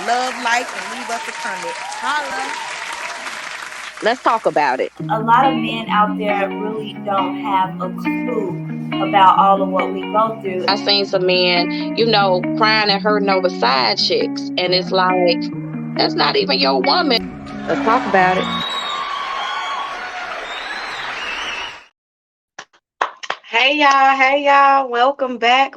love, like, and leave us a comment. Holla. Let's talk about it. A lot of men out there really don't have a clue about all of what we go through. I seen some men, crying and hurting over side chicks, and it's like that's not even your woman. Let's talk about it. Hey y'all, welcome back.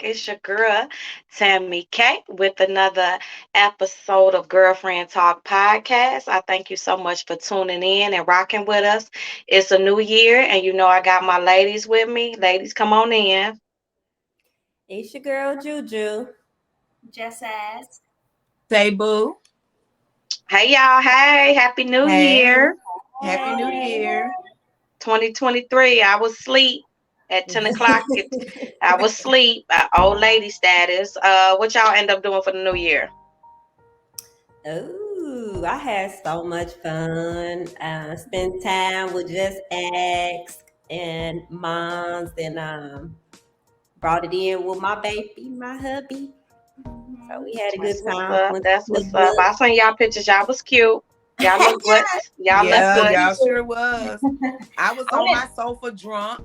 It's your girl, Tammy K, with another episode of Girlfriend Talk Podcast. I thank you so much for tuning in and rocking with us. It's a new year, and I got my ladies with me. Ladies, come on in. It's your girl, Juju. Just as. Say boo. Hey y'all, hey, Happy New Year. Happy New Year. 2023. I was asleep at 10 o'clock. I was asleep. Old lady status. What y'all end up doing for the new year? Oh, I had so much fun. Spent time with Just Ask and moms, and brought it in with my baby, my hubby. So we had a good time. That's what's up. I seen y'all pictures. Y'all was cute. Y'all look good. Y'all look good. Y'all sure was. I was on my sofa drunk.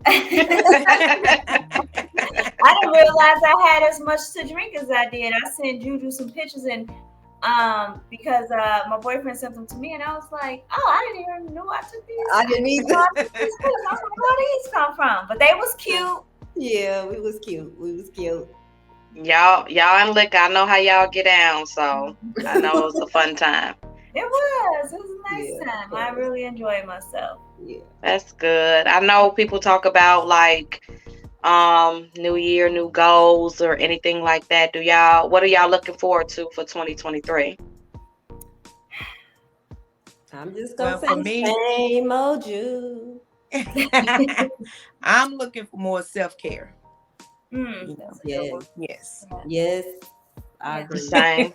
I didn't realize I had as much to drink as I did. I sent Juju some pictures, and because my boyfriend sent them to me, and I was like, "Oh, I didn't even know I took these." I didn't either. I was like, where these come from? But they was cute. Yeah, we was cute. Y'all and liquor. I know how y'all get down, so I know it was a fun time. It was a nice time. I really enjoyed myself. Yeah, that's good. I know people talk about like new year, new goals, or anything like that. What are y'all looking forward to for 2023? I'm just gonna say same old you. I'm looking for more self-care. Yes. I agree. Same.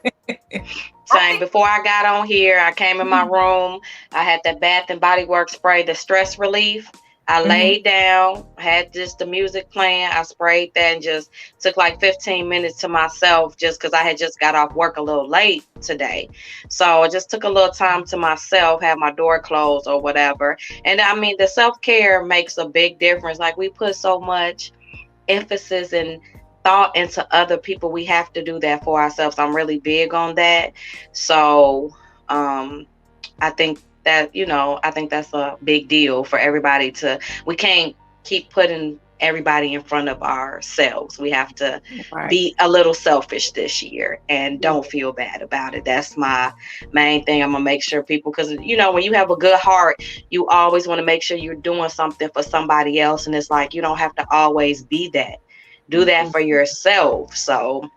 Before I got on here, I came in my room. I had that Bath and Body Works spray, the stress relief. I laid down, had just the music playing. I sprayed that and just took like 15 minutes to myself just because I had just got off work a little late today. So I just took a little time to myself, had my door closed or whatever. And I mean, the self-care makes a big difference. Like we put so much emphasis and thought into other people. We have to do that for ourselves. I'm really big on that. So I think that I think that's a big deal for everybody. We can't keep putting everybody in front of ourselves. We have to be a little selfish this year and don't feel bad about it. That's my main thing. I'm gonna make sure people, because when you have a good heart, you always want to make sure you're doing something for somebody else, and it's like you don't have to always be that. Do that for yourself. So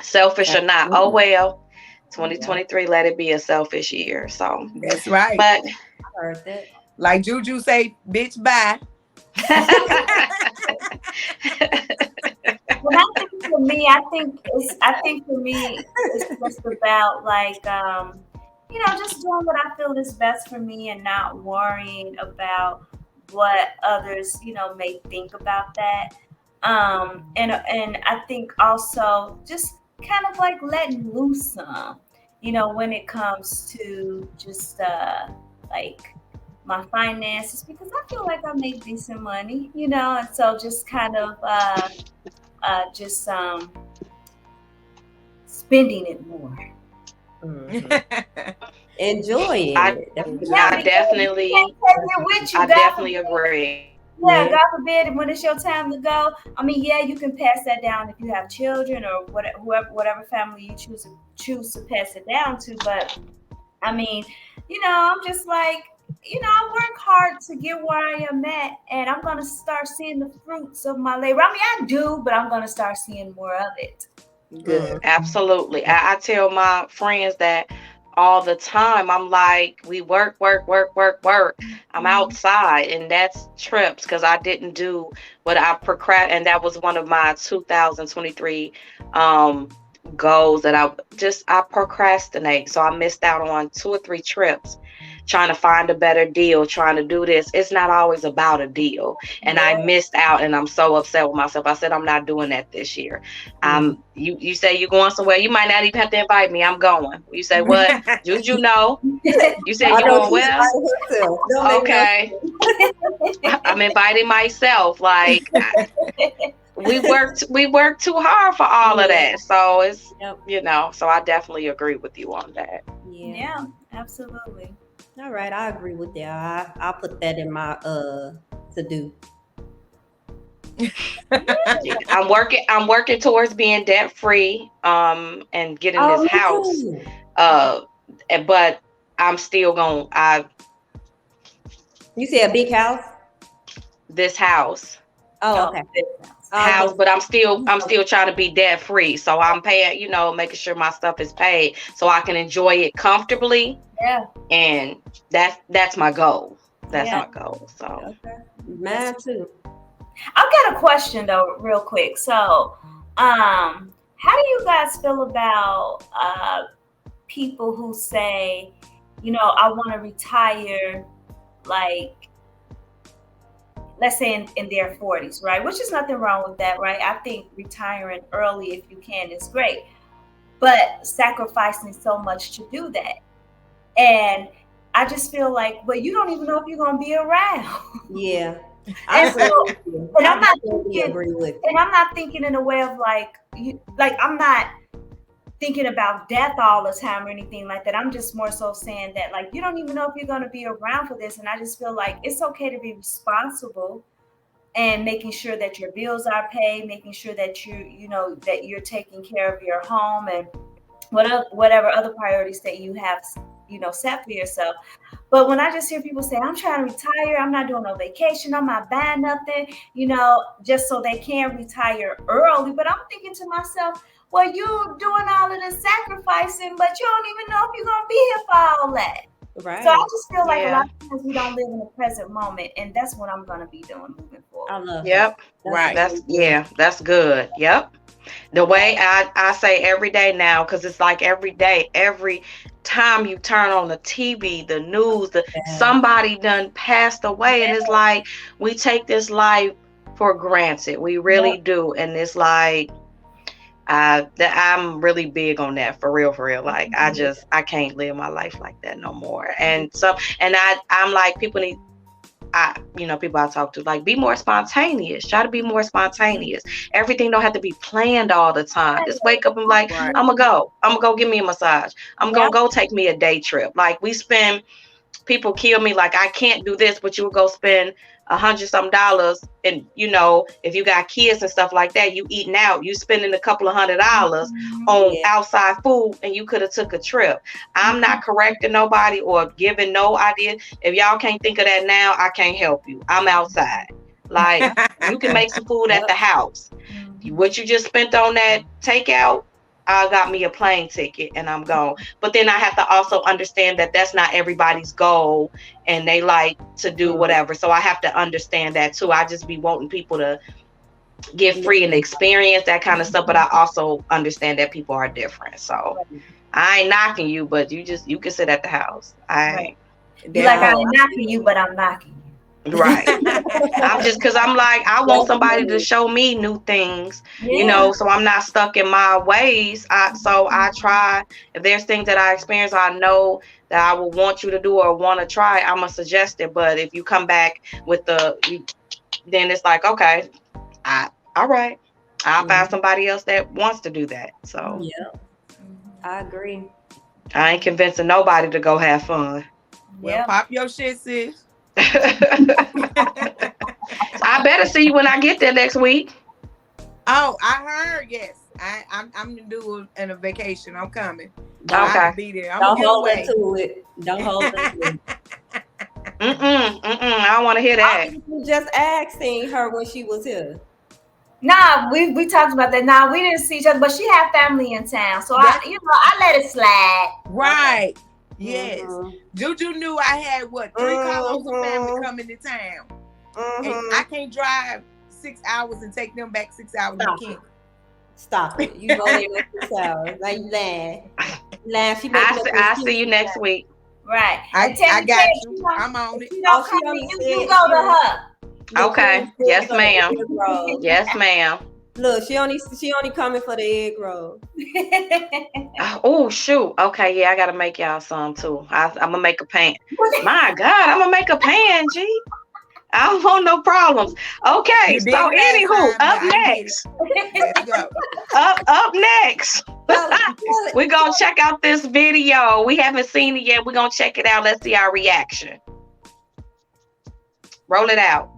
selfish or not, oh well, 2023, let it be a selfish year. So that's right. But I heard that. Like Juju say, bitch, bye. Well, I think for me, it's just about like just doing what I feel is best for me and not worrying about what others may think about that. And I think also just kind of like letting loose some, when it comes to just like my finances, because I feel like I make decent money, and so just kind of just spending it more. Enjoying it. I definitely agree. Yeah, God forbid when it's your time to go. I mean, yeah, you can pass that down if you have children or whatever family you choose to pass it down to. But I mean, I'm just like, I work hard to get where I am at, and I'm gonna start seeing the fruits of my labor. I mean, I do, but I'm gonna start seeing more of it. Good, absolutely. I tell my friends that all the time. I'm like, we work. I'm outside, and that's trips because I didn't do what I procrast, and that was one of my 2023 goals that I procrastinate. So I missed out on 2 or 3 trips trying to find a better deal, trying to do this. It's not always about a deal. And I missed out, and I'm so upset with myself. I said, I'm not doing that this year. You say you're going somewhere. You might not even have to invite me. I'm going. You say, what? Juju, no. You said you're going well? Okay. I'm inviting myself. Like, we worked too hard for all of that. So it's, so I definitely agree with you on that. Yeah, absolutely. All right, I agree with that. I'll put that in my to do. I'm working towards being debt free and getting this house. But I'm still going. You say a big house? This house. Oh, okay. House, but I'm still trying to be debt free. So I'm paying, making sure my stuff is paid so I can enjoy it comfortably. Yeah. And that's my goal. That's my goal. So mine too. I've got a question though, real quick. So how do you guys feel about people who say, I want to retire, like, let's say in their 40s, right? Which is nothing wrong with that, right? I think retiring early, if you can, is great. But sacrificing so much to do that. And I just feel like, well, you don't even know if you're going to be around. Yeah. And I'm not thinking in a way of I'm not thinking about death all the time or anything like that. I'm just more so saying that, like, you don't even know if you're going to be around for this. And I just feel like it's okay to be responsible and making sure that your bills are paid, making sure that that you're taking care of your home and whatever other priorities that you have, set for yourself. But when I just hear people say, I'm trying to retire, I'm not doing no vacation, I'm not buying nothing, just so they can retire early. But I'm thinking to myself, well, you're doing all of this sacrificing, but you don't even know if you're going to be here for all that. Right. So I just feel like a lot of times we don't live in the present moment, and that's what I'm going to be doing moving forward. I love that. Right. That's good. Yep. The way I say every day now, because it's like every day, every time you turn on the TV, the news, somebody done passed away, and it's like we take this life for granted. We really do, and it's like I'm really big on that, for real. Like I can't live my life like that no more. And I'm like, people need. People I talk to, like, be more spontaneous. Try to be more spontaneous. Everything don't have to be planned all the time. Just wake up and like, I'm gonna go give me a massage. I'm gonna go take me a day trip. Like, people kill me, like, I can't do this, but you will go spend $100-some. And if you got kids and stuff like that, you eating out, you spending a couple of $100 on outside food, and you could have took a trip. I'm not correcting nobody or giving no idea. If y'all can't think of that now, I can't help you. I'm outside. Like, you can make some food at the house. What you just spent on that takeout, I got me a plane ticket and I'm gone. But then I have to also understand that that's not everybody's goal and they like to do whatever. So I have to understand that too. I just be wanting people to get free and experience that kind of stuff. But I also understand that people are different. So I ain't knocking you, but you can sit at the house. I ain't knocking you, but I'm knocking you. Right. I'm just, because I'm like, I want somebody to show me new things, so I'm not stuck in my ways. So I try, if there's things that I experience, I know that I will want you to do or want to try, I'm going to suggest it. But if you come back with then it's like, okay, all right, I'll find somebody else that wants to do that. So I agree. I ain't convincing nobody to go have fun. Well, pop your shit, sis. I better see you when I get there next week. Oh, I heard. Yes, I'm gonna do a vacation. I'm coming. Okay, I'll be there. Don't hold it to it. Don't hold it to it. I don't want to hear that. You just asking her when she was here. Nah, we talked about that. Nah, we didn't see each other, but she had family in town, so I let it slide. Right. Okay. Yes. Juju knew I had 3 Carlos of family coming to town. And I can't drive 6 hours and take them back 6 hours again. Stop it. You go there with 6 hours. Like you lying. I'll see you next week. Right. I got you. I'm on it. You don't come to you go to her. Okay. Yes, ma'am. Yes, ma'am. Look, she only coming for the egg roll. Oh shoot. Okay, yeah, I gotta make y'all some too. I'm gonna make a pan. My God, I'm gonna make a pan, G. I don't want no problems. Okay, You did so it last anywho, time. up I get next. it. Let's go. Up next. We're gonna check out this video. We haven't seen it yet. We're gonna check it out. Let's see our reaction. Roll it out.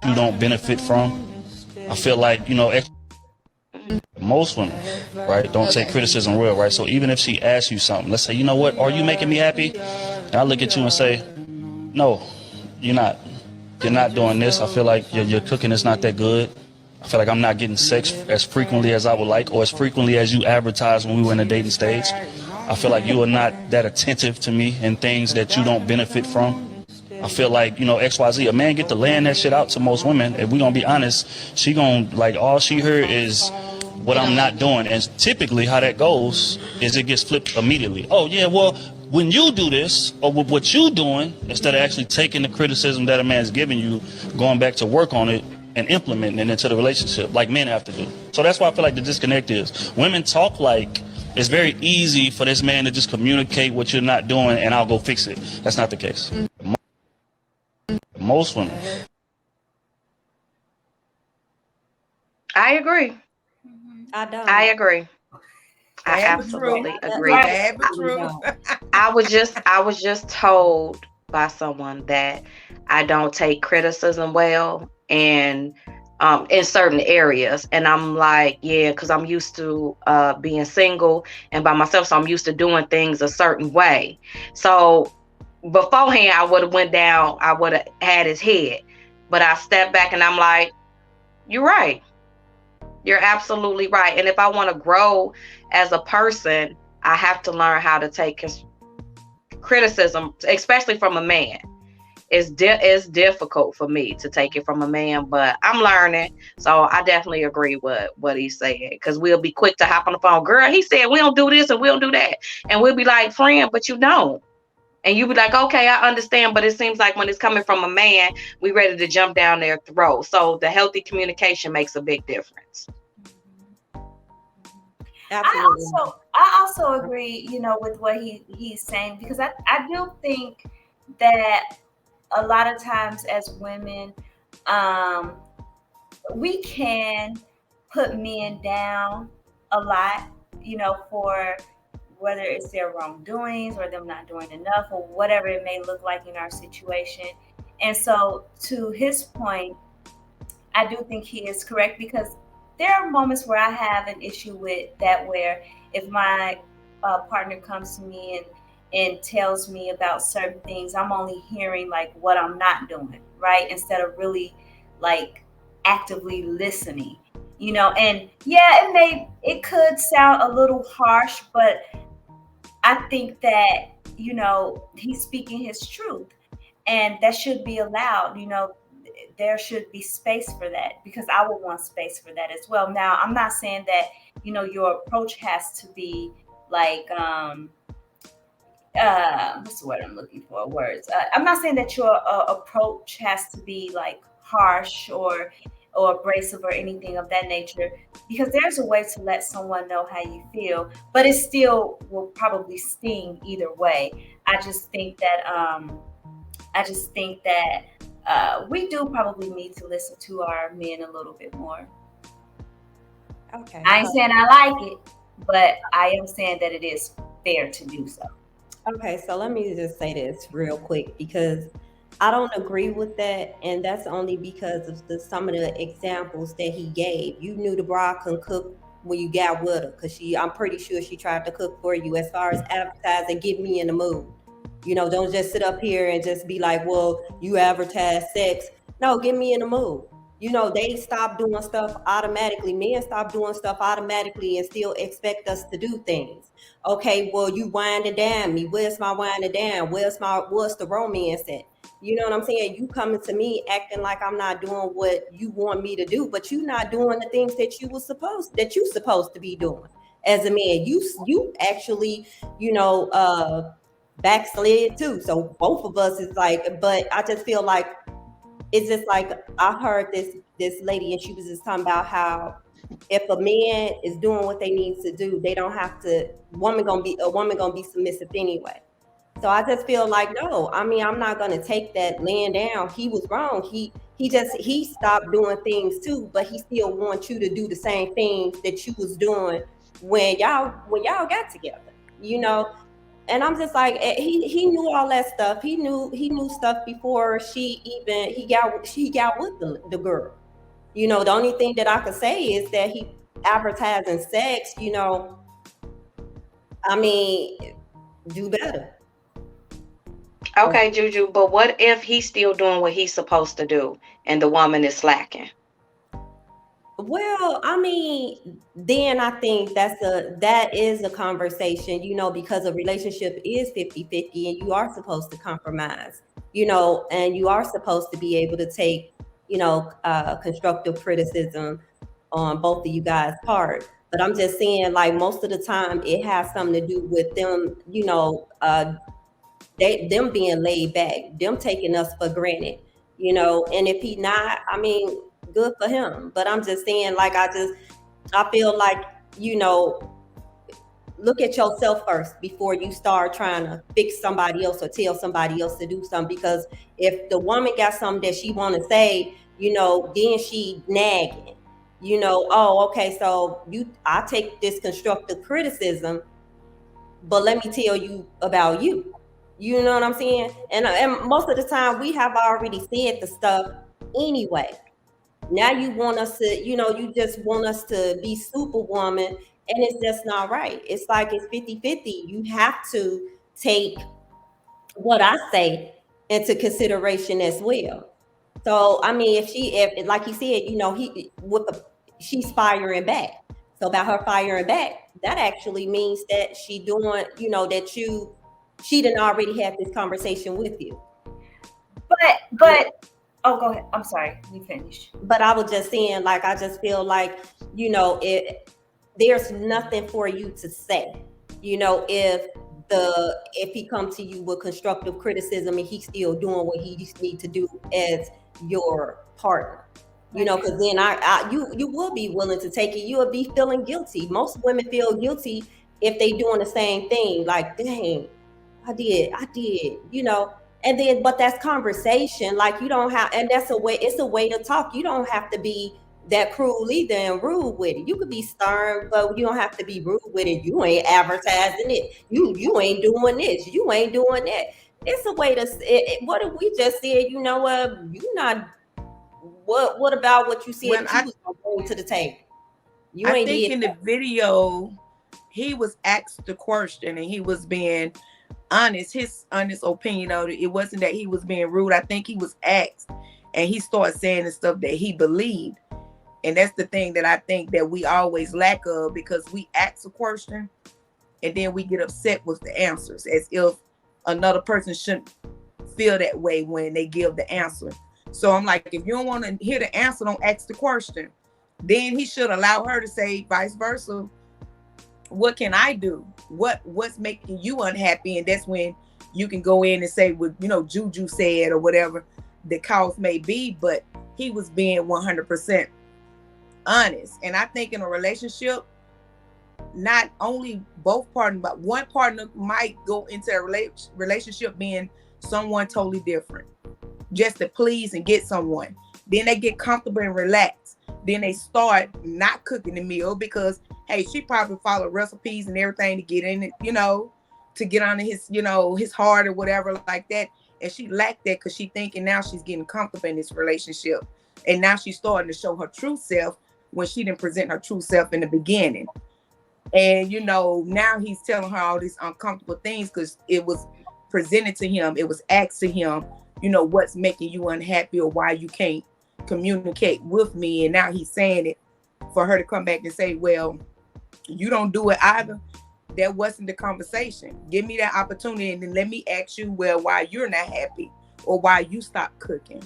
You don't benefit from. I feel like, most women, right, don't take criticism real, right? So even if she asks you something, let's say, you know what, are you making me happy? And I look at you and say, no, you're not. You're not doing this. I feel like your cooking is not that good. I feel like I'm not getting sex as frequently as I would like, or as frequently as you advertised when we were in the dating stage. I feel like you are not that attentive to me and things that you don't benefit from. I feel like, XYZ, a man get to laying that shit out to most women. If we gonna be honest, she gonna, like, all she heard is what I'm not doing. And typically how that goes is it gets flipped immediately. Oh yeah, well, when you do this, or with what you doing, instead of actually taking the criticism that a man's giving you, going back to work on it and implementing it into the relationship, like men have to do. So that's why I feel like the disconnect is, women talk like it's very easy for this man to just communicate what you're not doing and I'll go fix it. That's not the case. Most women. I agree. I don't. I agree. I absolutely agree. I was just told by someone that I don't take criticism well, and in certain areas, and I'm like, yeah, because I'm used to being single and by myself, so I'm used to doing things a certain way. So beforehand, I would have went down, I would have had his head, but I stepped back and I'm like, you're right. You're absolutely right. And if I want to grow as a person, I have to learn how to take criticism, especially from a man. It's difficult for me to take it from a man, but I'm learning. So I definitely agree with what he said, because we'll be quick to hop on the phone. Girl, he said we don't do this and we don't do that. And we'll be like, friend, but you don't. And you be like, okay, I understand, but it seems like when it's coming from a man, we ready to jump down their throat. So the healthy communication makes a big difference. Absolutely. I also agree, with what he's saying, because I do think that a lot of times as women, we can put men down a lot, for whether it's their wrongdoings or them not doing enough or whatever it may look like in our situation. And so to his point, I do think he is correct, because there are moments where I have an issue with that, where if my partner comes to me and tells me about certain things, I'm only hearing like what I'm not doing, right? Instead of really like actively listening, and yeah, it could sound a little harsh, but I think that, he's speaking his truth, and that should be allowed. There should be space for that, because I would want space for that as well. Now, I'm not saying that, your approach has to be like, what's the word I'm looking for? Words. I'm not saying that your approach has to be like harsh or abrasive or anything of that nature, because there's a way to let someone know how you feel, but it still will probably sting either way. I just think that we do probably need to listen to our men a little bit more. Okay. I ain't saying I like it, but I am saying that it is fair to do so. Okay, so let me just say this real quick, because I don't agree with that, and that's only because of some of the examples that he gave. You knew the bride couldn't cook when you got with her, because I'm pretty sure she tried to cook for you. As far as advertising, get me in the mood. Don't just sit up here and just be like, well, you advertise sex. No, get me in the mood. They stop doing stuff automatically. Men stop doing stuff automatically and still expect us to do things. Okay, well, you winding down me. Where's my winding down? What's the romance at? You know what I'm saying? You coming to me acting like I'm not doing what you want me to do, but you not doing the things that you supposed to be doing. as a man. You actually, backslid too. So both of us is like, but I just feel like it's just like I heard this lady, and she was just talking about how if a man is doing what they need to do, they don't have to. A woman gonna be submissive anyway. So I just feel like, no, I mean, I'm not gonna take that laying down. He was wrong. He stopped doing things too, but he still wants you to do the same things that you was doing when y'all got together. And I'm just like, he knew all that stuff. He knew stuff before he got with the girl. The only thing that I could say is that he advertising sex. I mean, do better. Okay, Juju, but what if he's still doing what he's supposed to do and the woman is slacking? Well, I mean, then I think that is a conversation, because a relationship is 50-50 and you are supposed to compromise, and you are supposed to be able to take, constructive criticism on both of you guys' part. But I'm just saying, like, most of the time it has something to do with them, them being laid back, them taking us for granted, and if he not, I mean, good for him. But I'm just saying, like, I feel like, look at yourself first before you start trying to fix somebody else or tell somebody else to do something. Because if the woman got something that she want to say, then she nagging, oh, okay, so I take this constructive criticism, but let me tell you about you. You know what I'm saying? And most of the time we have already said the stuff anyway. Now you want us to, you just want us to be superwoman, and it's just not right. It's like it's 50-50. You have to take what I say into consideration as well. So I mean, if like he said, she's firing back. So about her firing back, that actually means that she doing, she didn't already have this conversation with you. But oh, go ahead. I'm sorry, you finished. But I was just saying, like, I just feel like, there's nothing for you to say. If he comes to you with constructive criticism and he's still doing what he needs to do as your partner. Because then you will be willing to take it. You will be feeling guilty. Most women feel guilty if they doing the same thing. Like, dang, I did, and then, but that's conversation. Like, you don't have, and it's a way to talk. You don't have to be that cruel either and rude with it. You could be stern, but you don't have to be rude with it. You ain't advertising it. You ain't doing this. You ain't doing that. It's a way to, what if we just said, you know what, you not, what about what you said you was gonna bring to the table? I think in the video, he was asked the question and he was being honest, his honest opinion on it. It wasn't that he was being rude. I think he was asked and he started saying the stuff that he believed. And that's the thing that I think that we always lack of, because we ask a question and then we get upset with the answers, as if another person shouldn't feel that way when they give the answer. So I'm like, if you don't want to hear the answer, don't ask the question. Then he should allow her to say vice versa. What can I do? What's making you unhappy? And that's when you can go in and say what Juju said or whatever the cause may be. But he was being 100% honest. And I think in a relationship, not only both partners, but one partner might go into a relationship being someone totally different, just to please and get someone. Then they get comfortable and relax. Then they start not cooking the meal because, hey, she probably followed recipes and everything to get in it, to get on his, his heart or whatever like that. And she lacked that because she thinking now she's getting comfortable in this relationship. And now she's starting to show her true self when she didn't present her true self in the beginning. And, now he's telling her all these uncomfortable things because it was presented to him. It was asked to him, what's making you unhappy or why you can't communicate with me. And now he's saying it for her to come back and say, well, you don't do it either. That wasn't the conversation. Give me that opportunity and then let me ask you, well, why you're not happy or why you stopped cooking.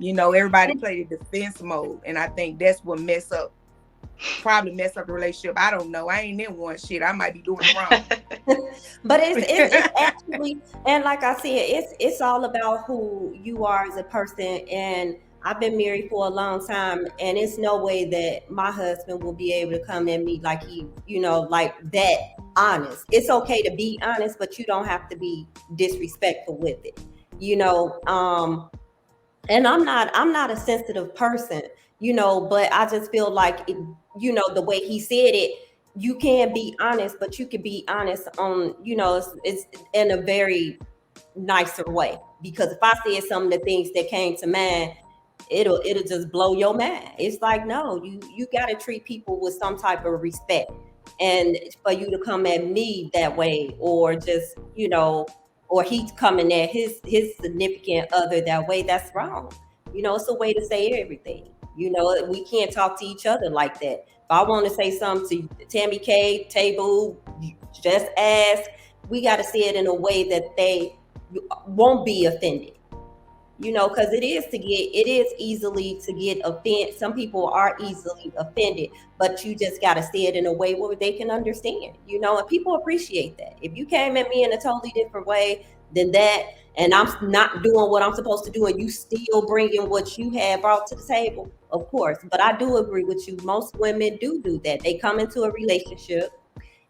Everybody played the defense mode. And I think that's what mess up probably mess up the relationship. I don't know. I ain't in one shit. I might be doing it wrong. But it's actually, and like I said, it's all about who you are as a person. And I've been married for a long time, and it's no way that my husband will be able to come at me like he, like that honest. It's okay to be honest, but you don't have to be disrespectful with it. And I'm not a sensitive person, but I just feel like it, the way he said it, you can be honest, but you can be honest on, it's in a very nicer way. Because if I said some of the things that came to mind, it'll just blow your mind. It's like, no, you got to treat people with some type of respect. And for you to come at me that way, or just, or he's coming at his significant other that way, that's wrong. It's a way to say everything. We can't talk to each other like that. If I want to say something to Tammy K, Table, just ask. We got to say it in a way that they won't be offended. Because it is easily to get offended. Some people are easily offended, but you just got to say it in a way where they can understand, and people appreciate that. If you came at me in a totally different way than that, and I'm not doing what I'm supposed to do, and you still bringing what you have brought to the table, of course. But I do agree with you. Most women do that. They come into a relationship,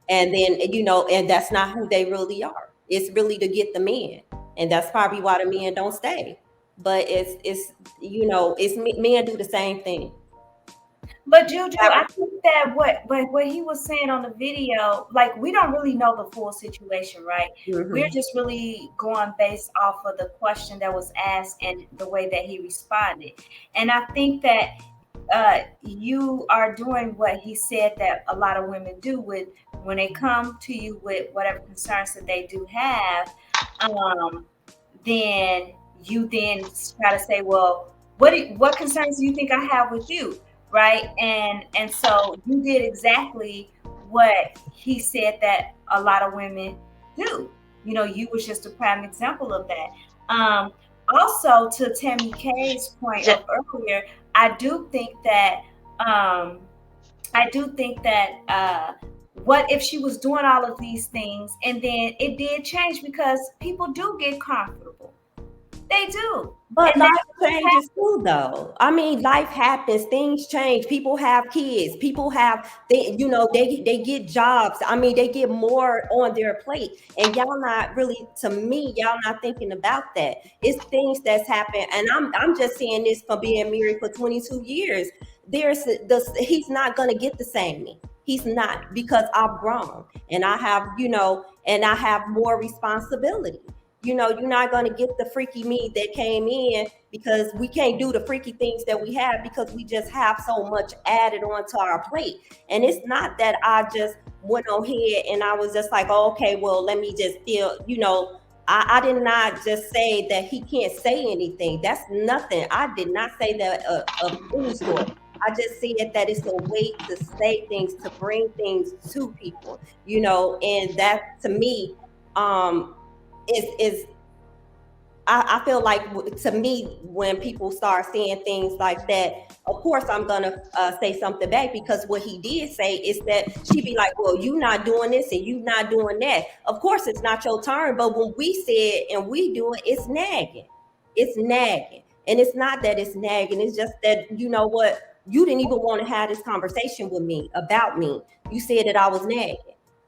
and then, and that's not who they really are. It's really to get the man. And that's probably why the men don't stay. But it's men do the same thing. But Juju, I think that what he was saying on the video, like, we don't really know the full situation, right? Mm-hmm. We're just really going based off of the question that was asked and the way that he responded. And I think that you are doing what he said that a lot of women do with when they come to you with whatever concerns that they do have. Then you then try to say, well, what concerns do you think I have with you, right? And so you did exactly what he said that a lot of women do. You was just a prime example of that. Also, to Tammy K's point of earlier, I do think that what if she was doing all of these things and then it did change, because people do get comfortable. They do. But life changes too, though. I mean, life happens. Things change. People have kids. People have they get jobs. I mean, they get more on their plate, and y'all not really. To me, y'all not thinking about that. It's things that's happened, and I'm just saying this for being married for 22 years. He's not gonna get the same me. He's not, because I've grown and I have and I have more responsibility. You're not going to get the freaky me that came in, because we can't do the freaky things that we have because we just have so much added onto our plate. And it's not that I just went on here and I was just like, oh, okay, well, let me just feel, I did not just say that he can't say anything. That's nothing. I did not say that of any sort. I just said that it's a way to say things, to bring things to people, and that to me, is I feel like, to me, when people start saying things like that, of course I'm gonna say something back, because what he did say is that she be like, well, you not doing this and you not doing that. Of course it's not your turn, but when we say it and we do it, it's nagging. It's nagging. And it's not that it's nagging, it's just that, what, you didn't even want to have this conversation with me about me. You said that I was nagging.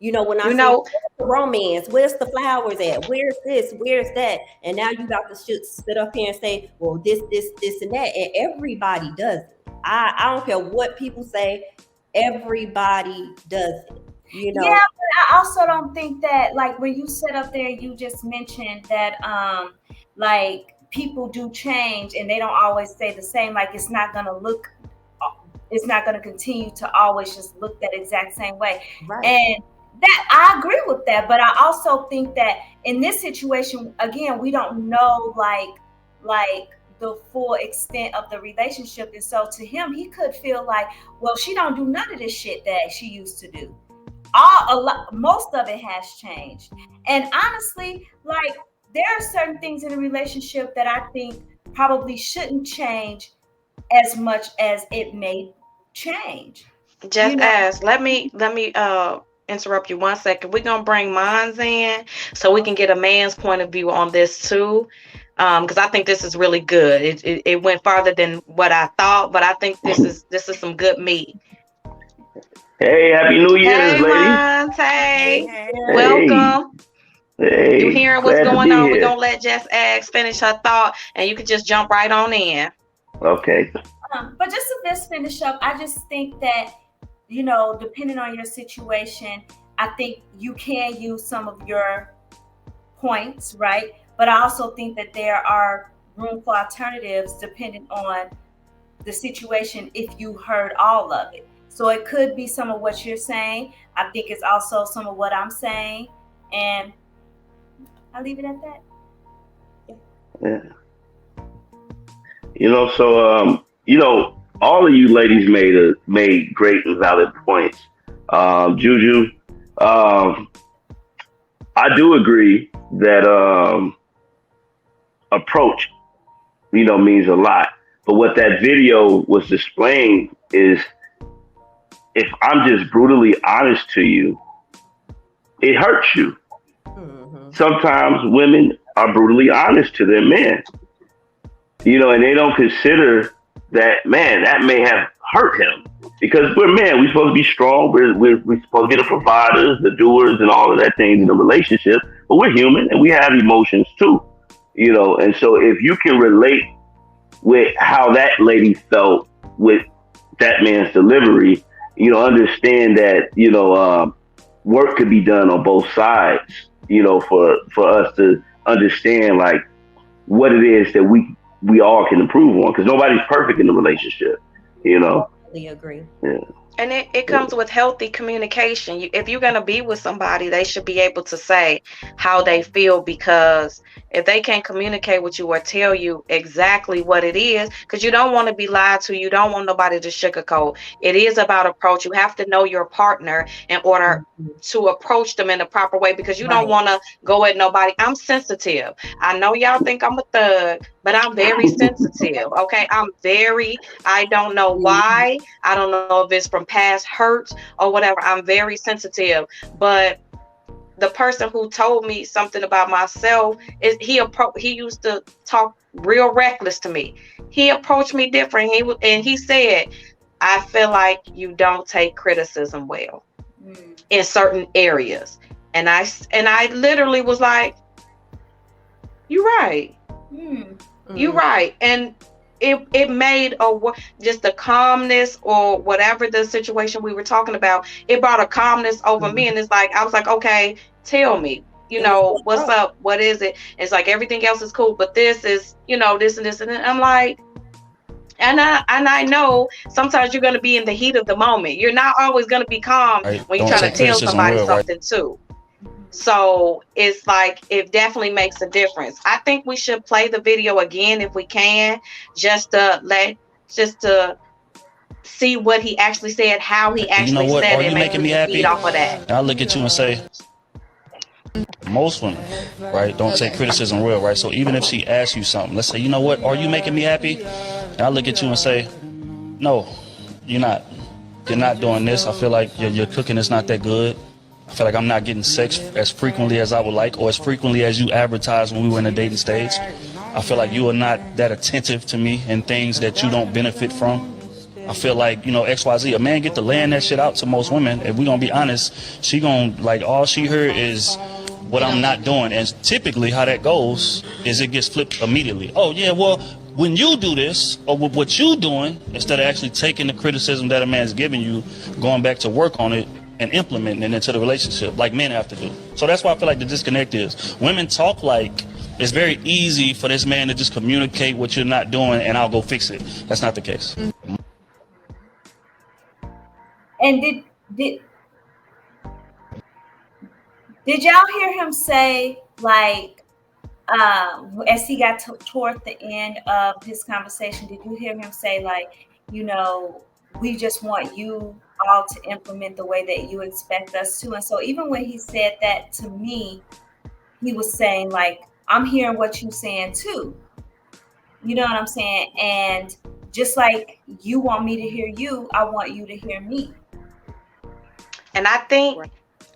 When I said, where's the romance? Where's the flowers at? Where's this? Where's that? And now you got to sit up here and say, well, this, and that. And everybody does it. I don't care what people say. Everybody does it. Yeah, but I also don't think that, like, when you sit up there, you just mentioned that, like, people do change and they don't always stay the same. Like, it's not going to continue to always just look that exact same way. Right. And that, I agree with that, but I also think that in this situation, again, we don't know like the full extent of the relationship, and so to him, he could feel like, well, she don't do none of this shit that she used to do. Most of it has changed, and honestly, like, there are certain things in a relationship that I think probably shouldn't change as much as it may change. Just ask. Let me interrupt you 1 second. We're gonna bring Mons in so we can get a man's point of view on this too. Because I think this is really good. It went farther than what I thought, but I think this is some good meat. Hey, happy New Year's, Hey, ladies. Mons. Hey, Hey, Hey, welcome. You hey, hearing what's glad to going be on? We're here. gonna let Jess Ask finish her thought, and you can just jump right on in. Okay. But just to just finish up, I just think that, depending on your situation, I think you can use some of your points, right? But I also think that there are room for alternatives depending on the situation if you heard all of it. So it could be some of what you're saying. I think it's also some of what I'm saying. And I'll leave it at that. Yeah. All of you ladies made great and valid points. Juju, um, I do agree that approach, means a lot. But what that video was displaying is if I'm just brutally honest to you, it hurts you. Sometimes women are brutally honest to their men, and they don't consider that, man, that may have hurt him. Because we're men, we're supposed to be strong, we're supposed to be the providers, the doers, and all of that things in a relationship. But we're human and we have emotions too, And so if you can relate with how that lady felt with that man's delivery, understand that work could be done on both sides, for us to understand like what it is that we all can improve on, because nobody's perfect in the relationship, Totally agree. Yeah. And it comes with healthy communication. If you're going to be with somebody, they should be able to say how they feel, because if they can't communicate with you or tell you exactly what it is, because you don't want to be lied to, you don't want nobody to sugarcoat. It is about approach. You have to know your partner in order to approach them in the proper way, because you don't want to go at nobody. I'm sensitive. I know y'all think I'm a thug, but I'm very sensitive. Okay. I don't know why. I don't know if it's from past hurts or whatever. I'm very sensitive. But the person who told me something about myself is he used to talk real reckless to me. He approached me different. He said, I feel like you don't take criticism well in certain areas. And I literally was like, you're right. You're right. And it made just the calmness, or whatever the situation we were talking about, it brought a calmness over me. And it's like, I was like, okay, tell me, what's up? What is it? It's like, everything else is cool, but this is, this and this. And I'm like, and I know sometimes you're going to be in the heat of the moment. You're not always going to be calm when you're trying to tell somebody something too. So it's like, it definitely makes a difference. I think we should play the video again if we can, just to see what he actually said, how he actually said it, and maybe we can feed off of that. And I look at you and say, most women, right, don't take criticism real, right? So even if she asks you something, let's say, you know what, are you making me happy? And I look at you and say, no, you're not. You're not doing this. I feel like your cooking is not that good. I feel like I'm not getting sex as frequently as I would like, or as frequently as you advertised when we were in the dating stage. I feel like you are not that attentive to me and things that you don't benefit from. I feel like, XYZ, a man get to laying that shit out to most women. If we gonna be honest, she gonna, like, all she heard is what I'm not doing. And typically how that goes is it gets flipped immediately. Oh yeah, well, when you do this, or with what you doing, instead of actually taking the criticism that a man's giving you, going back to work on it and implementing it into the relationship like men have to do. So that's why I feel like the disconnect is women talk like it's very easy for this man to just communicate what you're not doing and I'll go fix it. That's not the case. And did y'all hear him say, like, as he got toward the end of his conversation, did you hear him say, like, we just want you all to implement the way that you expect us to? And so even when he said that to me, he was saying, like, I'm hearing what you're saying too. You know what I'm saying? And just like you want me to hear you, I want you to hear me. And I think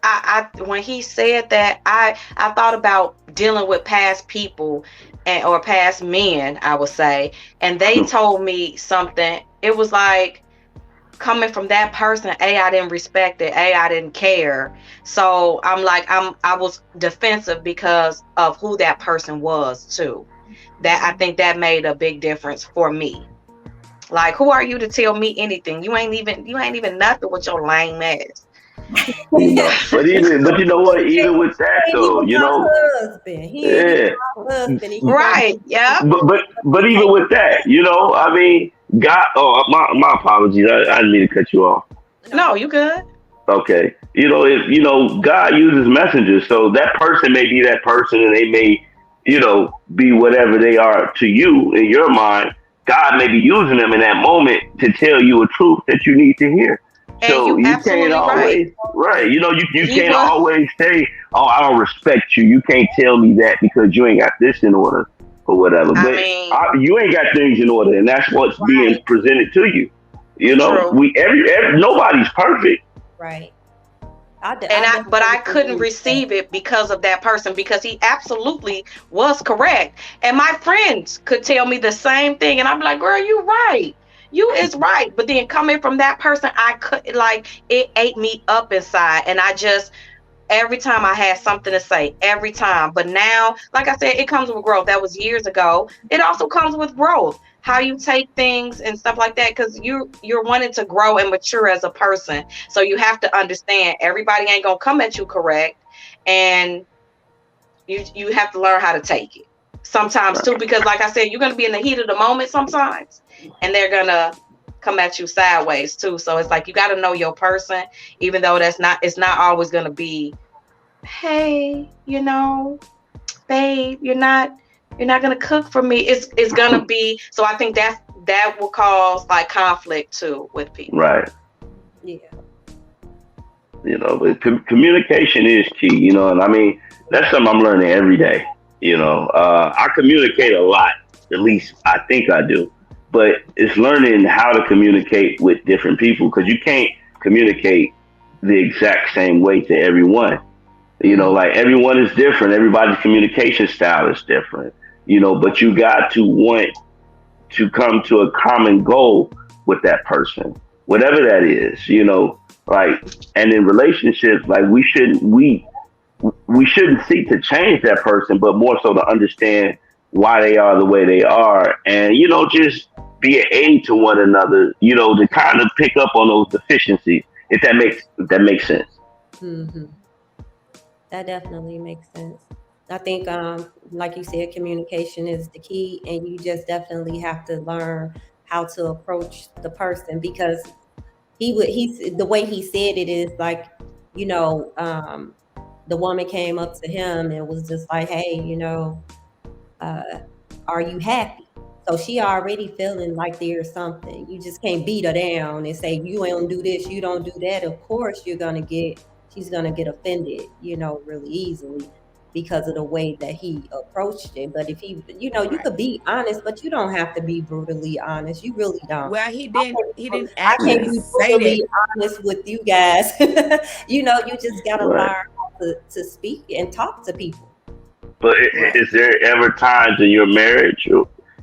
I when he said that, I thought about dealing with past people and or past men, I would say, and they told me something. It was like coming from that person, I didn't respect it, I didn't care. So I'm like, I was defensive because of who that person was too. That I think that made a big difference for me. Like, who are you to tell me anything? You ain't even nothing with your lame ass. But you know what? Even with that He ain't though, even you my know, husband. He ain't even yeah. my husband. And he trying Right. Yeah. But to even take with that, you know, I mean, God. Oh, my apologies. I didn't mean to cut you off. No, you good. Okay. You know, if you know, God uses messengers, so that person may be that person, and they may, you know, be whatever they are to you in your mind. God may be using them in that moment to tell you a truth that you need to hear. And So you you can't absolutely right. always, right? You know, you He can't was. always say, "Oh, I don't respect you." You can't tell me that because you ain't got this in order or whatever. I But mean, you ain't got things in order, and that's what's being right, presented to you. You know, true. we every nobody's perfect. right. And I but definitely I couldn't agree with that. receive it because of that person, because he absolutely was correct. And my friends could tell me the same thing, and I'm like, girl, you right. You is right. But then coming from that person, I could, like, it ate me up inside. And I just, every time I had something to say, every time. But now, like I said, it comes with growth. That was years ago. It also comes with growth, how you take things and stuff like that, because you're wanting to grow and mature as a person. So you have to understand everybody ain't gonna come at you correct, and you have to learn how to take it sometimes too, because like I said, you're gonna be in the heat of the moment sometimes, and they're gonna come at you sideways too. So it's like you got to know your person, even though it's not always gonna be, hey, babe, you're not gonna cook for me. It's gonna be, so I think that will cause like conflict too with people. Right. Yeah. You know, but communication is key. You know, and I mean that's something I'm learning every day. You know, I communicate a lot. At least I think I do. But it's learning how to communicate with different people because you can't communicate the exact same way to everyone. You know, like everyone is different. Everybody's communication style is different. You know, but you got to want to come to a common goal with that person, whatever that is, you know, like, and in relationships, like we shouldn't seek to change that person, but more so to understand why they are the way they are, and you know, just be an aid to one another, you know, to kind of pick up on those deficiencies, if that makes sense. Hmm. That definitely makes sense. I think, like you said, communication is the key, and you just definitely have to learn how to approach the person because he's the way he said it is like, you know, the woman came up to him and was just like, hey, uh, are you happy? So she already feeling like there's something. You just can't beat her down and say you don't do this, you don't do that. Of course, she's gonna get offended, really easily because of the way that he approached it. But if you Right. could be honest, but you don't have to be brutally honest. You really don't. Well, he didn't I can't actually be say that. brutally honest with you guys. You just gotta Right. learn how to speak and talk to people. But Right. is there ever times in your marriage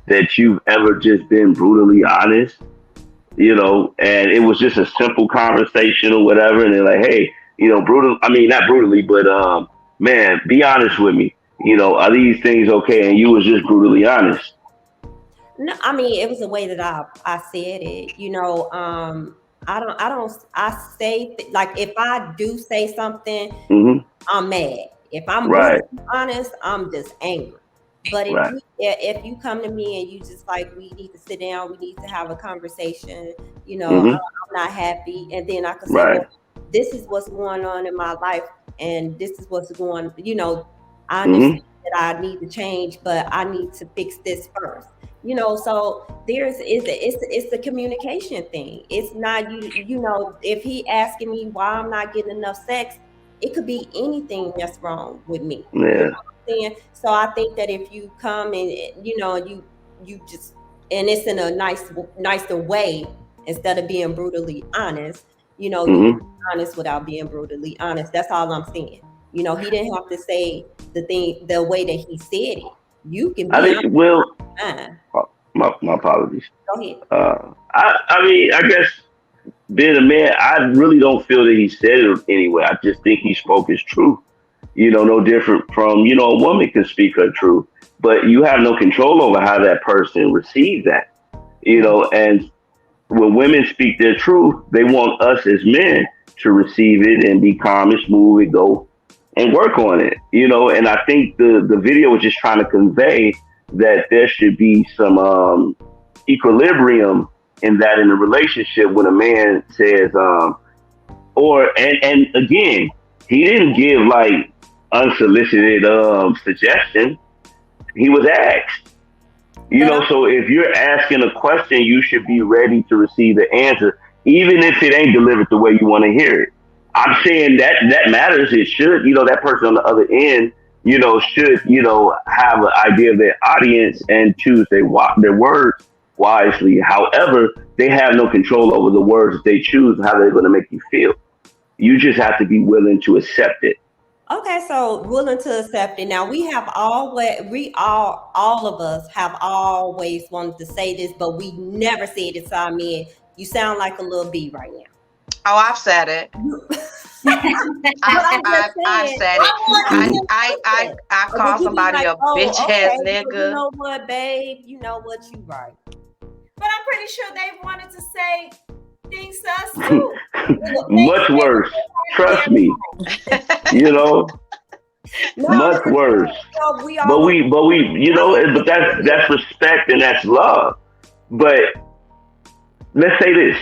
that you've ever just been brutally honest, you know, and it was just a simple conversation or whatever, and they're like, hey, you know, brutal. I mean, not brutally, but man, be honest with me. You know, are these things okay? And you was just brutally honest. No, I mean it was the way that I said it. I say like if I do say something, Hmm. I'm mad. If I'm Right. brutally honest, I'm just angry. But if Right. you come to me and you just like we need to sit down, we need to have a conversation. Hmm. I'm not happy, and then I could say, Right. well, this is what's going on in my life, and this is what's going. I Hmm. understand that I need to change, but I need to fix this first. So it's the communication thing. It's not if he asking me why I'm not getting enough sex, it could be anything that's wrong with me. You know Yeah. what I'm saying? So I think that if you come and you just and it's in a nicer way instead of being brutally honest, You know, you can be honest without being brutally honest. That's all I'm saying. You know, he didn't have to say the way that he said it. You can be honest. Well, Fine. my apologies. Go ahead. I mean, I guess being a man, I really don't feel that he said it anyway. I just think he spoke his truth. You know, no different from, you know, a woman can speak her truth, but you have no control over how that person receives that. You know, and when women speak their truth, they want us as men to receive it and be calm and smooth and go and work on it. You know, and I think the video was just trying to convey that there should be some equilibrium in that in a relationship when a man says and again, he didn't give like unsolicited suggestion. He was asked. You know, so if you're asking a question, you should be ready to receive the answer, even if it ain't delivered the way you want to hear it. I'm saying that matters. It should, you know, that person on the other end, you know, should, you know, have an idea of their audience and choose their words wisely. However, they have no control over the words that they choose, how they're going to make you feel. You just have to be willing to accept it. Okay, so willing to accept it. Now all of us have always wanted to say this, but we never said it. So I mean, you sound like a little bee right now. Oh, I've said it. I've said it. I call somebody like, a bitch ass nigga. You know what, babe? You know what? You right. But I'm pretty sure they wanted to say things to us too. Much worse. Trust me. You know, much worse. But we, you know, but that's respect and that's love. But let's say this.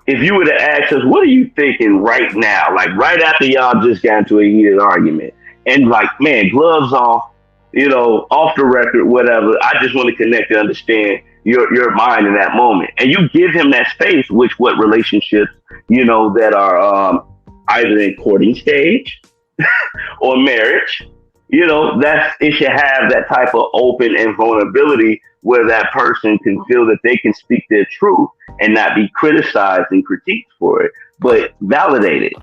If you were to ask us, what are you thinking right now? Like right after y'all just got into a heated argument and like, man, gloves off, you know, off the record, whatever. I just want to connect and understand your mind in that moment. And you give him that space, which what relationships, you know, that are either in courting stage or marriage, you know, it should have that type of open and vulnerability where that person can feel that they can speak their truth and not be criticized and critiqued for it, but validated.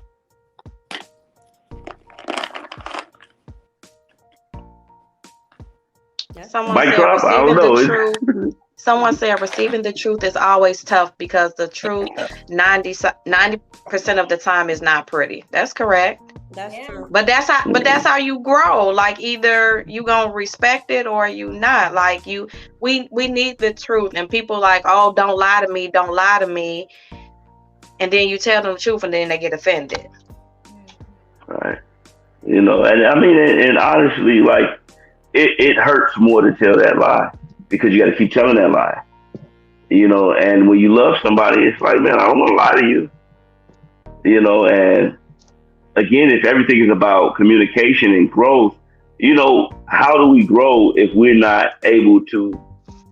Someone said receiving the truth is always tough because the truth 90% of the time is not pretty. That's correct. That's true. But that's how you grow. Like either you gonna respect it or you not. Like we need the truth. And people like, oh, don't lie to me. And then you tell them the truth and then they get offended. Right. You know, and I mean, and honestly, like it hurts more to tell that lie because you got to keep telling that lie. You know, and when you love somebody, it's like, man, I don't want to lie to you. You know, and again, if everything is about communication and growth, you know, how do we grow if we're not able to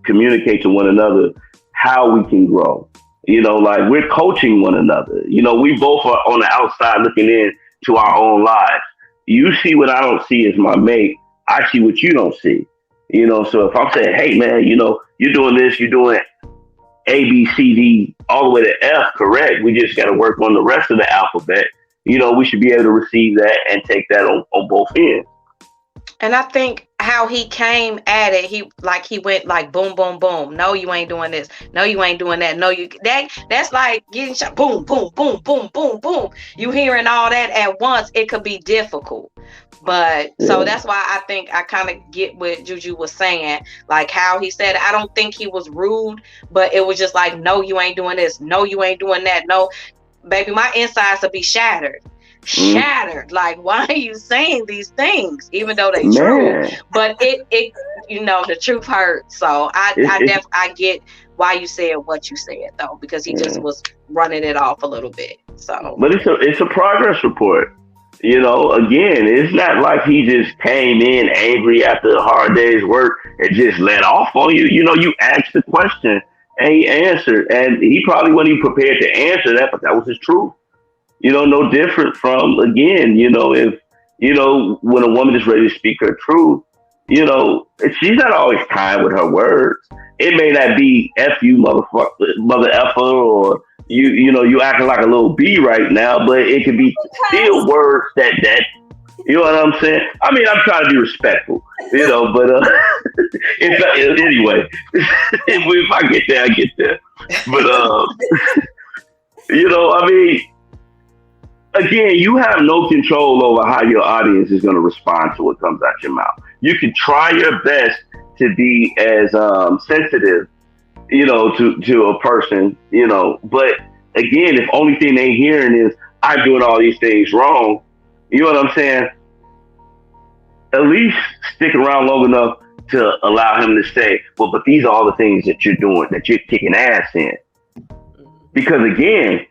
communicate to one another how we can grow? You know, like we're coaching one another. You know, we both are on the outside looking in to our own lives. You see what I don't see as my mate. I see what you don't see. You know, so if I'm saying, hey, man, you know, you're doing this, you're doing A, B, C, D, all the way to F, correct. We just got to work on the rest of the alphabet. You know, we should be able to receive that and take that on both ends. And I think how he came at it, he went like boom, boom, boom. No, you ain't doing this. No, you ain't doing that. No, that's like getting shot. Boom, boom, boom, boom, boom, boom. You hearing all that at once, it could be difficult. But so that's why I think I kind of get what Juju was saying, like how he said, I don't think he was rude, but it was just like, no, you ain't doing this. No, you ain't doing that. No, baby, my insides will be shattered. Like, why are you saying these things even though they true? But it you know, the truth hurts. So I get why you said what you said though, because he just was running it off a little bit. So but it's a progress report. You know, again, it's not like he just came in angry after a hard day's work and just let off on you. You know, you asked the question and he answered, and he probably wasn't even prepared to answer that, but that was his truth. You know, no different from, again, you know, if, you know, when a woman is ready to speak her truth, you know, she's not always kind with her words. It may not be F you, mother effer, or, you acting like a little bee right now, but it could be still words that you know what I'm saying. I mean, I'm trying to be respectful, but anyway, if I get there, I get there. But I mean, again, you have no control over how your audience is going to respond to what comes out your mouth. You can try your best to be as sensitive, to a person, but again, if only thing they hearing is I'm doing all these things wrong, you know what I'm saying? At least stick around long enough to allow him to say, well, but these are all the things that you're doing, that you're kicking ass in. Because again,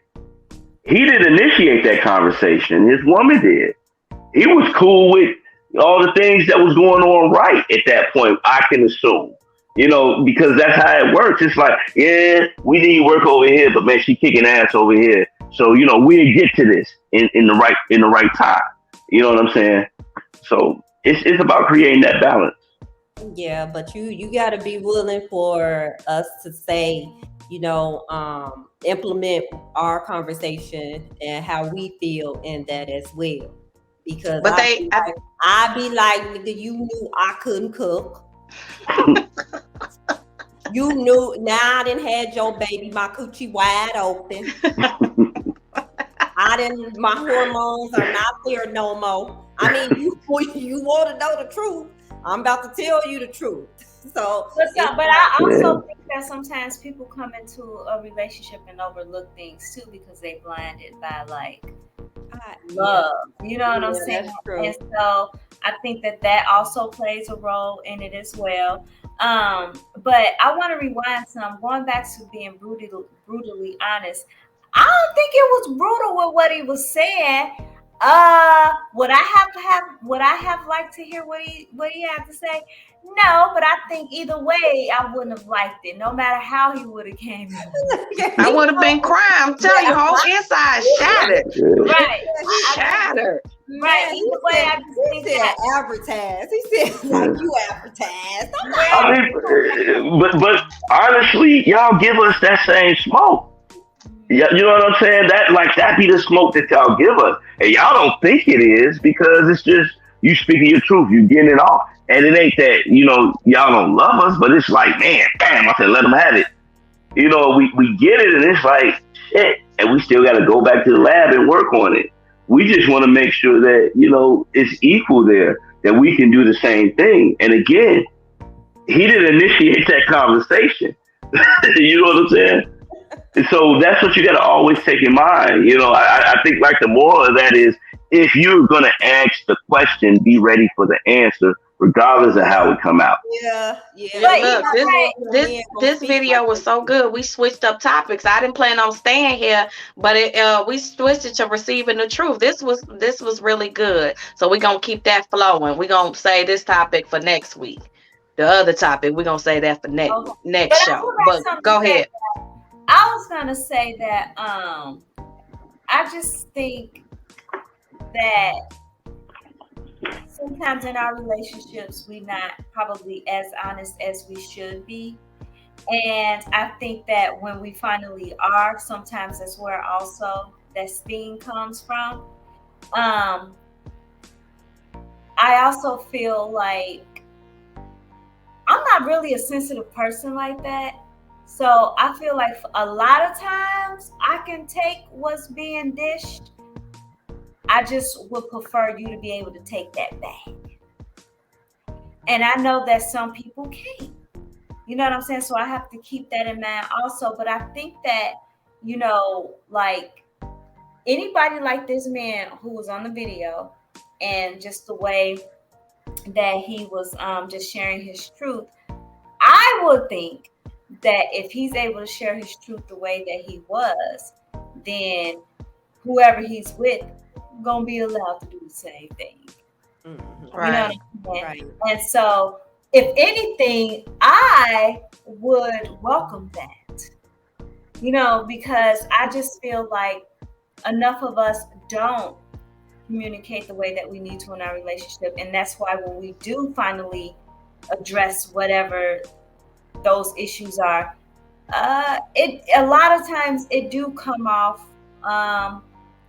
he didn't initiate that conversation. His woman did. He was cool with all the things that was going on right at that point, I can assume. Because that's how it works. It's like, yeah, we need work over here, but man, she kicking ass over here. So, we'll get to this in the right time. You know what I'm saying? So it's about creating that balance. Yeah, but you got to be willing for us to say, implement our conversation and how we feel in that as well. Because I be like, nigga, you knew I couldn't cook. You knew. Now I done had your baby, my coochie wide open. My hormones are not there no more. I mean, you want to know the truth. I'm about to tell you the truth. So, but I also think that sometimes people come into a relationship and overlook things too because they blinded by love. You know what I'm saying? That's true. And so I think that also plays a role in it as well. But I want to rewind some, going back to being brutally honest. I don't think it was brutal with what he was saying. Would I have liked to hear what he had to say? No, but I think either way, I wouldn't have liked it, no matter how he would have came in. I would have been crying. I'm telling you, whole inside shattered. Right. Shattered. Right. Either way, I just think that advertise. He said like you advertised. I mean, but honestly, y'all give us that same smoke. Yeah, you know what I'm saying? That be the smoke that y'all give us. And y'all don't think it is because it's just you speaking your truth, you getting it off. And it ain't that, y'all don't love us, but it's like, man, bam, I said, let them have it. We get it and it's like, shit. And we still got to go back to the lab and work on it. We just want to make sure that, it's equal there, that we can do the same thing. And again, he didn't initiate that conversation. You know what I'm saying? And so that's what you got to always take in mind. I think like the moral of that is if you're going to ask the question, be ready for the answer, regardless of how it come out. Yeah. Look, this video was so good. We switched up topics. I didn't plan on staying here, but we switched it to receiving the truth. This was really good. So we're going to keep that flowing. We're going to say this topic for next week. The other topic, we're going to say that for next show. But go ahead. I was gonna say that I just think that sometimes in our relationships we're not probably as honest as we should be, and I think that when we finally are, sometimes that's where also that sting comes from. I also feel like I'm not really a sensitive person like that. So I feel like a lot of times I can take what's being dished. I just would prefer you to be able to take that back. And I know that some people can't. You know what I'm saying? So I have to keep that in mind also. But I think that, like anybody like this man who was on the video and just the way that he was just sharing his truth, I would think that if he's able to share his truth the way that he was, then whoever he's with gonna be allowed to do the same thing. Mm-hmm. Right. You know what I'm Right. saying? And so, if anything, I would welcome that. Because I just feel like enough of us don't communicate the way that we need to in our relationship, and that's why when we do finally address whatever those issues are, It a lot of times it do come off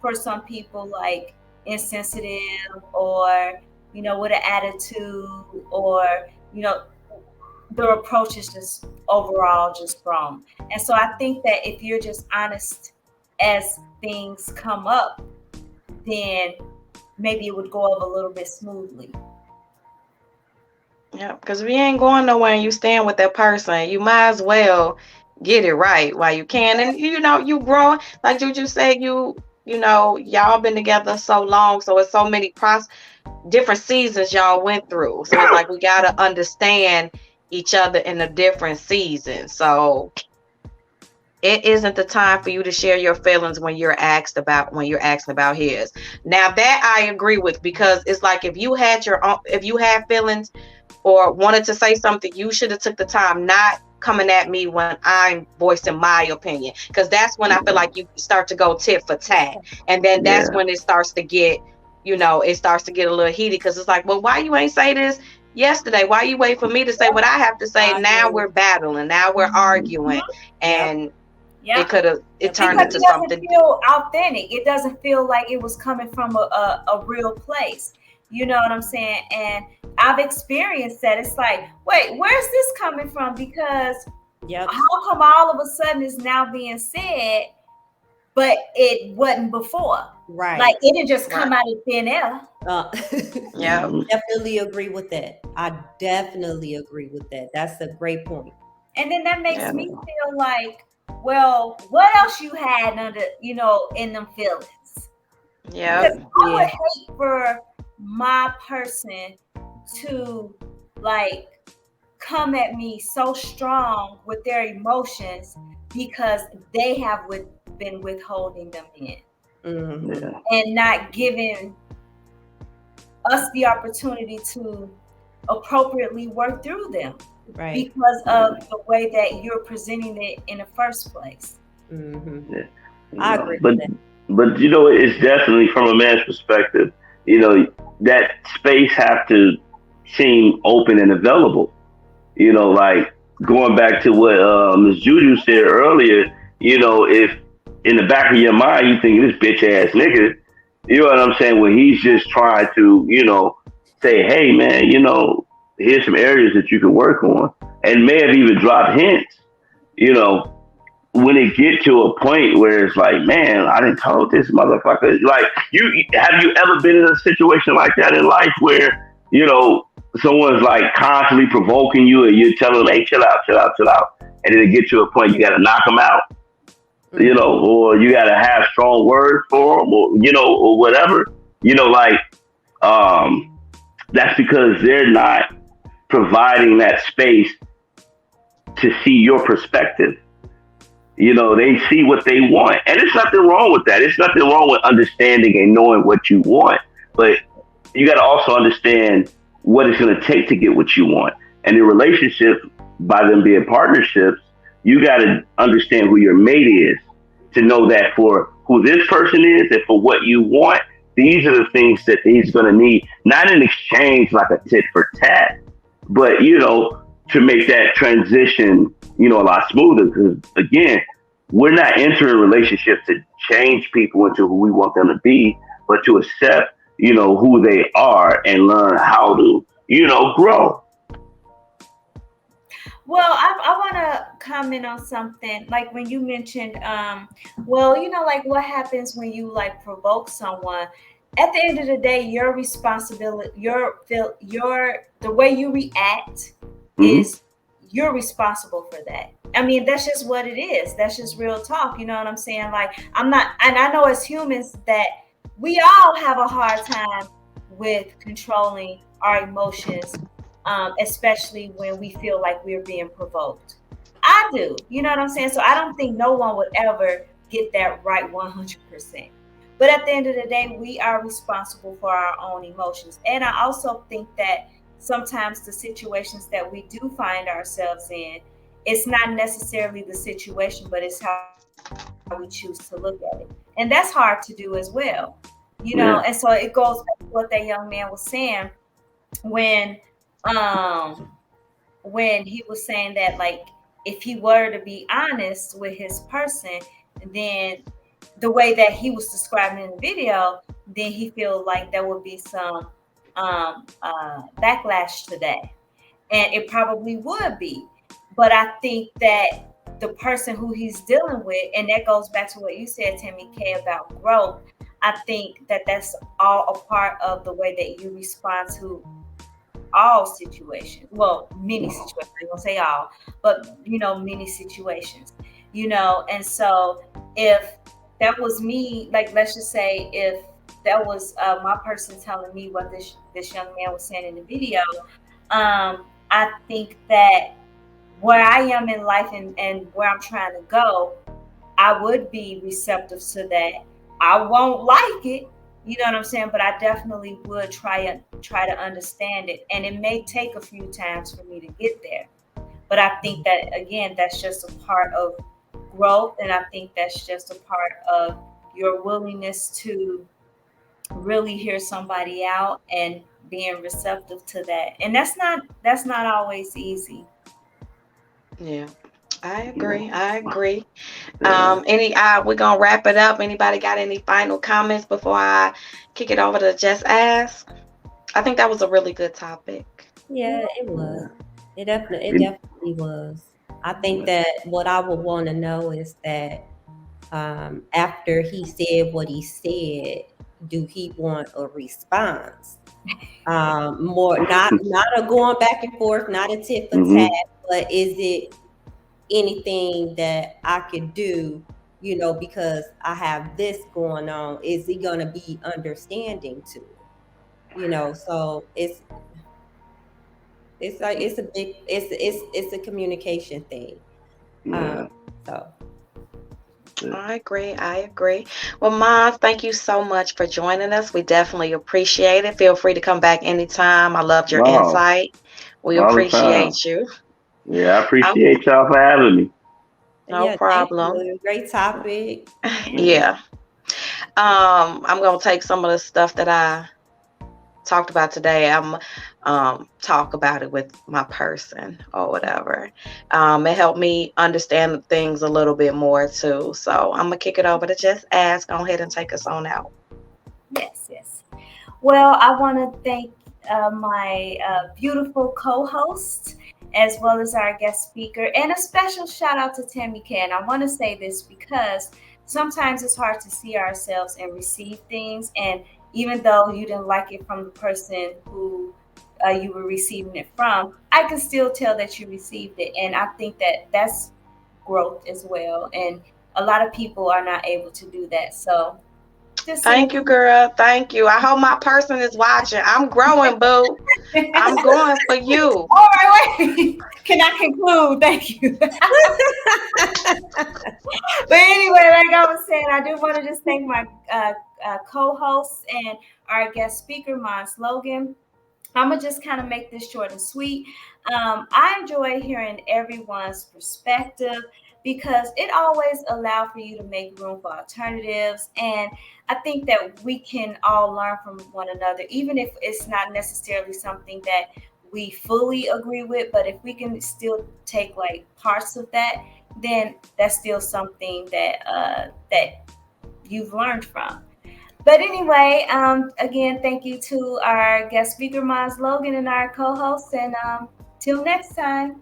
for some people like insensitive, or with an attitude, or you know the approach is just overall just wrong. And so I think that if you're just honest as things come up, then maybe it would go over a little bit smoothly. Yeah, because if you ain't going nowhere and you stand with that person, you might as well get it right while you can. And you grow, like Juju said, y'all been together so long, so it's so many different seasons y'all went through. So it's like we gotta understand each other in a different season. So it isn't the time for you to share your feelings when you're asking about his. Now that I agree with, because it's like if you had feelings or wanted to say something, you should have took the time, not coming at me when I'm voicing my opinion, because that's when I feel like you start to go tit for tat, and then that's when it starts to get a little heated, because it's like, well, why you ain't say this yesterday? Why you wait for me to say what I have to say? Now we're battling, now we're arguing, and it turned into something. It doesn't feel authentic. It doesn't feel like it was coming from a real place. You know what I'm saying? And I've experienced that. It's like, wait, where's this coming from? Because how come all of a sudden it's now being said, but it wasn't before? Right. Like it didn't just come out of thin air. Yeah. Definitely agree with that. I definitely agree with that. That's a great point. And then that makes me feel like, well, what else you had under, in them feelings? Yeah. Because I would hate for my person to like come at me so strong with their emotions because they have been withholding them in, and not giving us the opportunity to appropriately work through them, because of the way that you're presenting it in the first place. I agree but with that. but it's definitely from a man's perspective. That space have to seem open and available. Like going back to what Ms. Juju said earlier. If in the back of your mind you think this bitch ass nigga, you know what I'm saying, when he's just trying to say, hey man, here's some areas that you can work on, and may have even dropped hints. When it get to a point where it's like, man, I didn't told this motherfucker. Like, have you ever been in a situation like that in life where someone's like constantly provoking you, and you're telling them, hey, chill out, chill out, chill out, and then it get to a point you got to knock them out, or you got to have strong words for them, or whatever, that's because they're not providing that space to see your perspective. They see what they want. And there's nothing wrong with that. It's nothing wrong with understanding and knowing what you want. But you got to also understand what it's going to take to get what you want. And in relationships, by them being partnerships, you got to understand who your mate is, to know that for who this person is and for what you want, these are the things that he's going to need. Not in exchange like a tit for tat, but, to make that transition, a lot smoother. Because again, we're not entering relationships to change people into who we want them to be, but to accept, who they are and learn how to, grow. Well, I want to comment on something, like when you mentioned, like what happens when you like provoke someone. At the end of the day, your responsibility, the way you react is you're responsible for that. I mean, that's just what it is. That's just real talk. You know what I'm saying? Like, and I know as humans that we all have a hard time with controlling our emotions, especially when we feel like we're being provoked. I do. You know what I'm saying? So I don't think no one would ever get that right 100%. But at the end of the day, we are responsible for our own emotions. And I also think that sometimes the situations that we do find ourselves in, it's not necessarily the situation, but it's how we choose to look at it. And that's hard to do as well. And so it goes back to what that young man was saying when he was saying that, like, if he were to be honest with his person, then the way that he was describing in the video, then he feels like there would be some backlash to that. And it probably would be. But I think that the person who he's dealing with, and that goes back to what you said, Tammy K, about growth. I think that that's all a part of the way that you respond to all situations. Well, many situations. I'm gonna say all, but many situations. And so if that was me, like let's just say if that was my person telling me what this young man was saying in the video, I think that where I am in life and where I'm trying to go, I would be receptive to that. I won't like it, you know what I'm saying? But I definitely would try to understand it. And it may take a few times for me to get there. But I think that, again, that's just a part of growth. And I think that's just a part of your willingness to really hear somebody out and being receptive to that. And that's not always easy. Yeah, I agree. We're gonna wrap it up. Anybody got any final comments before I kick it over to Just Ask? I think that was a really good topic. Yeah, it was. It definitely was. I think that what I would want to know is that after he said what he said, do he want a response? More not a going back and forth, not a tit for tat, but is it anything that I could do, because I have this going on? Is he gonna be understanding to it? So it's like it's a communication thing. Yeah. So I agree. Well, Mom, thank you so much for joining us. We definitely appreciate it. Feel free to come back anytime. I loved your insight. We appreciate you. Yeah, I appreciate y'all for having me. No problem. Great topic. Yeah. I'm gonna take some of the stuff that I talked about today. I'm talk about it with my person or whatever. It helped me understand things a little bit more too. So I'm gonna kick it over to Just Ask. Go ahead and take us on out. Yes. Well, I want to thank my beautiful co-host, as well as our guest speaker, and a special shout out to Tammy K. And I want to say this because sometimes it's hard to see ourselves and receive things. And even though you didn't like it from the person who you were receiving it from, I can still tell that you received it. And I think that that's growth as well. And a lot of people are not able to do that. So thank you, girl. Thank you. I hope my person is watching. I'm growing, boo. I'm going for you. All right, wait. Can I conclude? Thank you. But anyway, like I was saying, I do want to just thank my co-hosts and our guest speaker, Mon Slogan. I'm going to just kind of make this short and sweet. I enjoy hearing everyone's perspective because it always allows for you to make room for alternatives. And I think that we can all learn from one another, even if it's not necessarily something that we fully agree with. But if we can still take like parts of that, then that's still something that that you've learned from. But anyway, again, thank you to our guest speaker, Mons Logan, and our co-hosts. And till next time.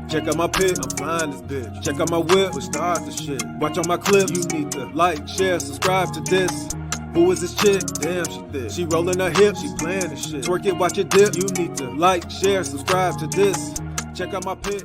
Check out my pic, I'm flying this bitch. Check out my whip, with stars and shit. Watch on my clips, you need to like, share, subscribe to this. Who is this chick? Damn, she thick. She rolling her hips, she playing this shit. Twerk it, watch it dip. You need to like, share, subscribe to this. Check out my pic.